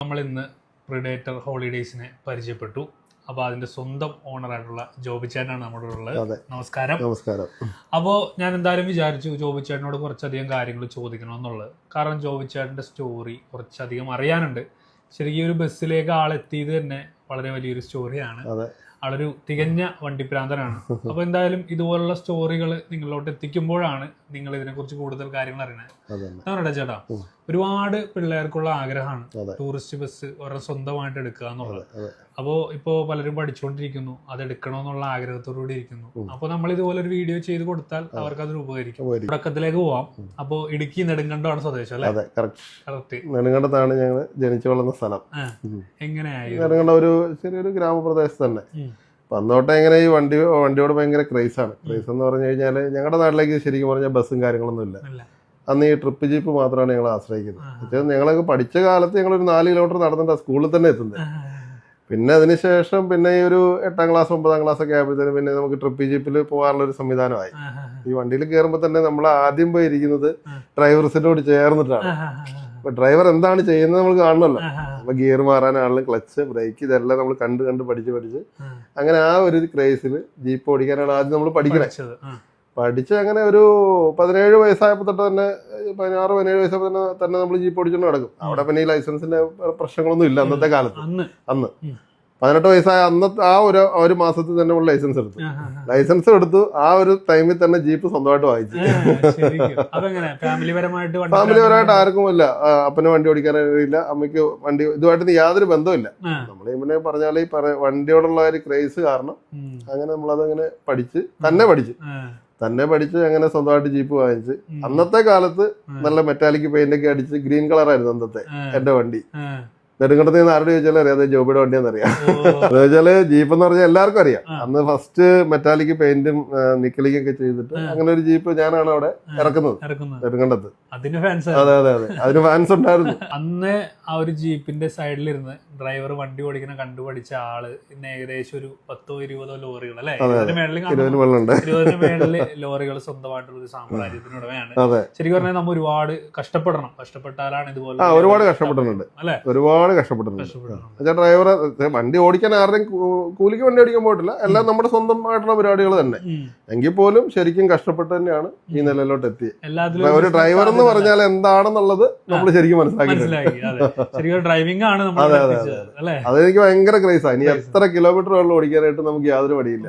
നമ്മൾ ഇന്ന് പ്രിഡേറ്റർ ഹോളിഡേയ്സിനെ പരിചയപ്പെട്ടു. അപ്പോൾ അതിന്റെ സ്വന്തം ഓണറായിട്ടുള്ള ജോബി ചേട്ടനാണ് നമ്മുടെ ഉള്ളത്. നമസ്കാരം. നമസ്കാരം. അപ്പോൾ ഞാൻ എന്തായാലും വിചാരിച്ചു ജോബി ചേട്ടനോട് കുറച്ചധികം കാര്യങ്ങൾ ചോദിക്കണം എന്നുള്ളത്. കാരണം ജോബി ചേട്ടന്റെ സ്റ്റോറി കുറച്ചധികം അറിയാനുണ്ട്. ശരിക്കും ഒരു ബസ്സിലേക്ക് ആളെത്തിയത് തന്നെ വളരെ വലിയൊരു സ്റ്റോറിയാണ്. ആളൊരു തികഞ്ഞ വണ്ടിപ്രാന്തനാണ്. അപ്പൊ എന്തായാലും ഇതുപോലുള്ള സ്റ്റോറികൾ നിങ്ങളിലോട്ട് എത്തിക്കുമ്പോഴാണ് നിങ്ങൾ ഇതിനെക്കുറിച്ച് കൂടുതൽ കാര്യങ്ങൾ അറിയണത്. ചേട്ടാ, ഒരുപാട് പിള്ളേർക്കുള്ള ആഗ്രഹമാണ് ടൂറിസ്റ്റ് ബസ് അവരുടെ സ്വന്തമായിട്ട് എടുക്കുക എന്നുള്ളത്. അപ്പോ ഇപ്പോ പലരും പഠിച്ചുകൊണ്ടിരിക്കുന്നു, അത് എടുക്കണമെന്നുള്ള ആഗ്രഹത്തോടുകൂടി ഇരിക്കുന്നു. അപ്പൊ നമ്മൾ ഇതുപോലെ ഒരു വീഡിയോ ചെയ്ത് കൊടുത്താൽ അവർക്ക് അതൊരു ഉപകരിക്കും. തുടക്കത്തിലേക്ക് പോവാം. അപ്പോ ഇടുക്കി നെടുങ്കണ്ടമാണ് സ്വദേശം അല്ലെ? കറക്റ്റ്. നെടുങ്കണ്ടത്താണ് ഞങ്ങൾ ജനിച്ചു വളർന്ന സ്ഥലം. എങ്ങനെയായി? നെടുങ്കണ്ടം ഒരു ചെറിയൊരു ഗ്രാമപ്രദേശത്ത് തന്നെ. അപ്പൊ അന്നോട്ടെ എങ്ങനെ ഈ വണ്ടിയോട് ഭയങ്കര ക്രൈസാണ്. ക്രൈസ് എന്ന് പറഞ്ഞു കഴിഞ്ഞാൽ ഞങ്ങളുടെ നാട്ടിലേക്ക് ശരിക്കും പറഞ്ഞാൽ ബസ്സും കാര്യങ്ങളൊന്നും ഇല്ല. അന്ന് ഈ ട്രിപ്പ് ജീപ്പ് മാത്രമാണ് ഞങ്ങൾ ആശ്രയിക്കുന്നത്. ഞങ്ങളൊക്കെ പഠിച്ച കാലത്ത് ഞങ്ങളൊരു 4 കിലോമീറ്റർ നടന്നിട്ടാണ് സ്കൂളിൽ തന്നെ എത്തുന്നത്. പിന്നെ അതിനുശേഷം പിന്നെ ഈ ഒരു 8ാം ക്ലാസ് 9ാം ക്ലാസ് ഒക്കെ ആയപ്പോഴത്തേന് പിന്നെ നമുക്ക് ട്രിപ്പ് ജീപ്പിൽ പോകാനുള്ള ഒരു സംവിധാനമായി. ഈ വണ്ടിയിൽ കയറുമ്പോൾ തന്നെ നമ്മൾ ആദ്യം പോയി ഇരിക്കുന്നത് ഡ്രൈവർസിനോട് ചേർന്നിട്ടാണ്. അപ്പൊ ഡ്രൈവർ എന്താണ് ചെയ്യുന്നത് നമ്മൾ കാണണമല്ലോ. അപ്പൊ ഗിയർ മാറാനാണെങ്കിലും ക്ലച്ച് ബ്രേക്ക് ഇതെല്ലാം നമ്മൾ കണ്ട് പഠിച്ച് അങ്ങനെ ആ ഒരു ക്രേസിൽ ജീപ്പ് ഓടിക്കാനാണ് ആദ്യം നമ്മൾ പഠിക്കണേ. പഠിച്ച് അങ്ങനെ ഒരു 17 വയസ്സായപ്പോൾ തൊട്ട് തന്നെ 16-17 വയസ്സായപ്പോൾ തന്നെ നമ്മൾ ജീപ്പ് ഓടിച്ചുകൊണ്ട് നടക്കും. അവിടെ പിന്നെ ഈ ലൈസൻസിന്റെ പ്രശ്നങ്ങളൊന്നും ഇല്ല അന്നത്തെ കാലത്ത്. അന്ന് 18 വയസ്സായ അന്നത്തെ ആ ഒരു മാസത്തിൽ തന്നെ നമ്മൾ ലൈസൻസ് എടുത്തു. ആ ഒരു ടൈമിൽ തന്നെ ജീപ്പ് സ്വന്തമായിട്ട് വാങ്ങിച്ചു. ഫാമിലിപരമായിട്ട് ആർക്കും ഇല്ല. അപ്പന് വണ്ടി ഓടിക്കാൻ അറിയില്ല, അമ്മയ്ക്ക് വണ്ടി ഇതുമായിട്ട് യാതൊരു ബന്ധമില്ല. നമ്മൾ പിന്നെ പറഞ്ഞാൽ ഈ വണ്ടിയോടുള്ള ഒരു ക്രേസ് കാരണം അങ്ങനെ നമ്മളതങ്ങനെ തന്നെ പഠിച്ച് അങ്ങനെ സ്വന്തമായിട്ട് ജീപ്പ് വാങ്ങിച്ച്. അന്നത്തെ കാലത്ത് നല്ല മെറ്റാലിക് പെയിന്റ് ഒക്കെ അടിച്ച് ഗ്രീൻ കളറായിരുന്നു അന്നത്തെ എന്റെ വണ്ടി. നെടുങ്കണ്ടത്ത് നിന്ന് ആരോട് ചോദിച്ചാലും അറിയാം അത് ജോബിയുടെ വണ്ടിയാന്ന് അറിയാം. എന്ന് വെച്ചാല് ജീപ്പ് എന്ന് പറഞ്ഞാൽ എല്ലാവർക്കും അറിയാം. അന്ന് ഫസ്റ്റ് മെറ്റാലിക് പെയിന്റും നിക്കലിംഗ് ഒക്കെ ചെയ്തിട്ട് അങ്ങനെ ഒരു ജീപ്പ് ഞാനാണ് അവിടെ ഇറക്കുന്നത് നെടുങ്കണ്ടത്ത്. അതെ അതിന് ഫാൻസ് ഉണ്ടായിരുന്നു. അന്ന് ആ ഒരു ജീപ്പിന്റെ സൈഡിലിരുന്ന് ഡ്രൈവർ വണ്ടി ഓടിക്കുന്ന കണ്ടുപഠിച്ച ആള് ഇന്ന് ഏകദേശം ഒരു 10-20 ലോറികൾ അല്ലെ 20 മേളില് ലോറികൾ സ്വന്തമായിട്ടുള്ള ഒരു സാമ്രാജ്യത്തിനുടമയാണ്. ശരിക്കും പറഞ്ഞാൽ നമ്മൾ ഒരുപാട് കഷ്ടപ്പെട്ടാലാണ് ഇതുപോലെ ഒരുപാട് കഷ്ടപ്പെട്ടിട്ടുണ്ട് അല്ലെ? ഒരുപാട് കഷ്ടപ്പെട്ടിട്ടുണ്ട്. ഡ്രൈവർ വണ്ടി ഓടിക്കാൻ ആരുടെയും കൂലിക്ക് വണ്ടി ഓടിക്കാൻ പോയിട്ടില്ല. എല്ലാം നമ്മുടെ സ്വന്തമായിട്ടുള്ള പരിപാടികൾ തന്നെ. എങ്കിൽ പോലും ശരിക്കും കഷ്ടപ്പെട്ട് തന്നെയാണ് ഈ നിലയിലോട്ട് എത്തിയത്. ഒരു ഡ്രൈവർ എന്ന് പറഞ്ഞാൽ എന്താണെന്നുള്ളത് നമ്മൾ ശരിക്കും മനസ്സിലാക്കി. ഡ്രൈവിംഗ് ആണ് അതെനിക്ക് ഭയങ്കര ക്രൈസാണ്. ഇനി എത്ര കിലോമീറ്റർ ഓടിക്കാനായിട്ട് നമുക്ക് യാതൊരു മടിയില്ല.